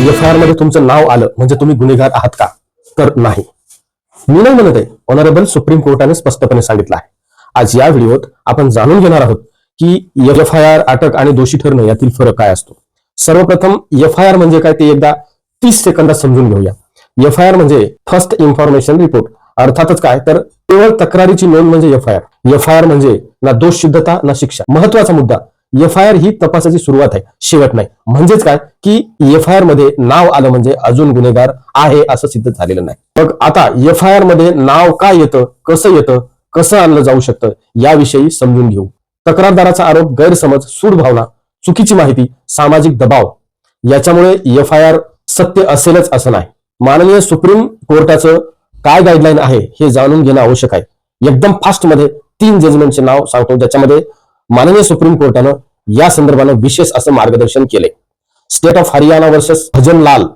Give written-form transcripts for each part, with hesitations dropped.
FIR मध्ये तुमचं नाव आलं म्हणजे तुम्ही गुन्हेगार आहात का? तर नाही. मी नाही म्हणत आहे, ऑनरेबल सुप्रीम कोर्टाने स्पष्टपणे सांगितलं आहे. आज या व्हिडिओत आपण जाणून घेणार आहोत की FIR, अटक आणि दोषी ठरणे यातील फरक काय असतो. सर्वप्रथम FIR म्हणजे काय ते एकदा 30 सेकंदात समजून घेऊया. FIR म्हणजे फर्स्ट इन्फॉर्मेशन रिपोर्ट. अर्थातच काय तर केवळ तक्रारीची नोंद म्हणजे FIR म्हणजे ना दोष सिद्धता ना शिक्षा. महत्वाचा मुद्दा, FIR ही तपासाची सुरुवात आहे, शेवट नाही. म्हणजेच काय की FIR मध्ये नाव आलं म्हणजे अजून गुन्हेगार आहे असं सिद्ध झालेलं नाही. मग आता FIR मध्ये नाव काय येतं, कसं आणलं जाऊ शकतं याविषयी समजून घेऊ. तक्रारदाराचा आरोप, गैरसमज, सूडभावना, चुकीची माहिती, सामाजिक दबाव याच्यामुळे FIR सत्य असेलच असं नाही. माननीय सुप्रीम कोर्टाचं काय गाईडलाईन आहे हे जाणून घेणं आवश्यक आहे. एकदम फास्ट मध्ये 3 जजमेंटचे नाव सांगतो ज्याच्यामध्ये माननीय सुप्रीम कोर्टानं या संदर्भानं विशेष असं मार्गदर्शन केले. State of Haryana versus Bhajanlal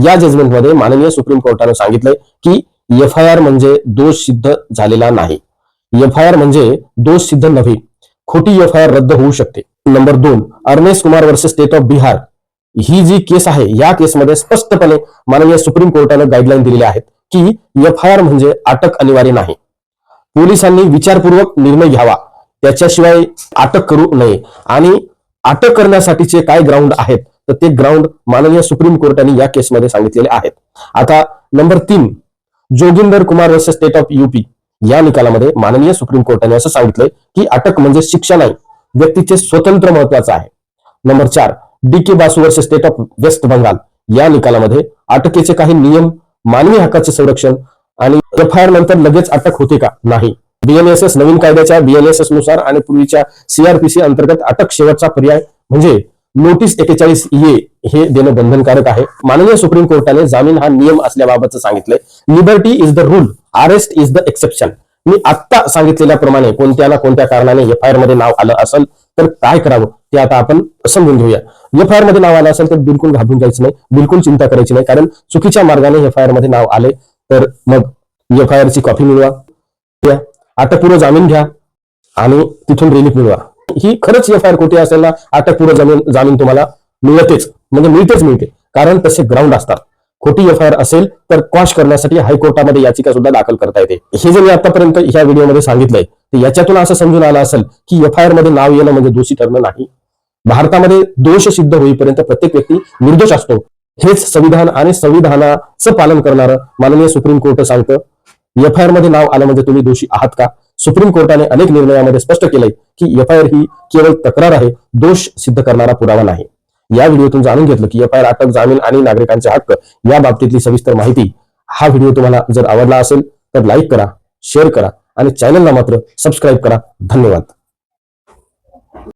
या जजमेंटमध्ये माननीय सुप्रीम कोर्टानं सांगितलंय की FIR म्हणजे दोष सिद्ध झालेला नाही. FIR म्हणजे दोष सिद्ध नव्हे, खोटी FIR रद्द होऊ शकते. Number 2, Arnesh Kumar versus state of Bihar ही जी केस आहे या केसमध्ये स्पष्टपणे माननीय सुप्रीम कोर्टानं गाईडलाईन दिलेली आहेत की FIR म्हणजे अटक अनिवार्य नाही. पोलिसांनी विचारपूर्वक निर्णय घ्यावा, त्याच्याशिवाय अटक करू नये. आणि अटक करण्यासाठीचे काय ग्राउंड आहेत तर ते ग्राउंड माननीय सुप्रीम कोर्टाने या केसमध्ये सांगितलेले आहेत. आता number 3, Joginder Kumar versus state of UP या निकालामध्ये माननीय सुप्रीम कोर्टाने असं सांगितलंय की अटक म्हणजे शिक्षा नाही, व्यक्तीचे स्वतंत्र महत्वाचं आहे. Number 4, DK Basu versus state of West Bengal या निकालामध्ये अटकेचे काही नियम, मानवी हक्काचे संरक्षण आणि FIR नंतर लगेच अटक होते का? नाही. BNSS नवीन कायद्याच्या BNSS नुसार आणि पूर्वीच्या CRPC अंतर्गत अटक शेवटचा पर्याय म्हणजे नोटीस 41A हे देणं बंधनकारक आहे. माननीय सुप्रीम कोर्टाने जामीन हा नियम असल्याबाबतच सांगितलंय. Liberty is the rule, arrest is the exception. मी आत्ता सांगितलेल्याप्रमाणे कोणत्या ना कोणत्या कारणाने FIR मध्ये नाव आलं असेल तर काय करावं ते आता आपण समजून घेऊया. FIR मध्ये नाव आलं असेल तर बिलकुल घाबरून जायचं नाही, बिलकुल चिंता करायची नाही. कारण चुकीच्या मार्गाने FIR मध्ये नाव आले तर मग FIR ची कॉपी मिळवा, अटकपूर्व जामीन घ्या आणि तिथून रिलीफ मिळवा. ही खरंच FIR खोटी असेल ना, अटकपूर्व जामीन तुम्हाला मिळतेच, म्हणजे मिळते. कारण तसे ग्राउंड असतात. खोटी FIR असेल तर क्वॉश करण्यासाठी हायकोर्टामध्ये याचिका सुद्धा दाखल करता येते. हे जे मी आतापर्यंत ह्या व्हिडिओमध्ये सांगितलंय तर याच्यातून असं समजून आलं असेल की FIR मध्ये नाव येणं म्हणजे दोषी ठरणं नाही. भारतामध्ये दोष सिद्ध होईपर्यंत प्रत्येक व्यक्ती निर्दोष असतो, हेच संविधान आणि संविधानाचं पालन करणारं माननीय सुप्रीम कोर्ट सांगतं. FIR मध्ये नाव आलं म्हणजे तुम्ही दोषी आहात का? सुप्रीम कोर्टाने अनेक निर्णयामध्ये स्पष्ट केलंय की FIR ही केवळ तक्रार आहे, दोष सिद्ध करणारा पुरावा नाही. या व्हिडिओतून जाणून घेतलं की FIR, अटक, जामीन आणि नागरिकांचे हक्क या बाबतीतली सविस्तर माहिती. हा व्हिडिओ तुम्हाला जर आवडला असेल तर लाईक करा, शेअर करा आणि चॅनलला मात्र सबस्क्राईब करा. धन्यवाद.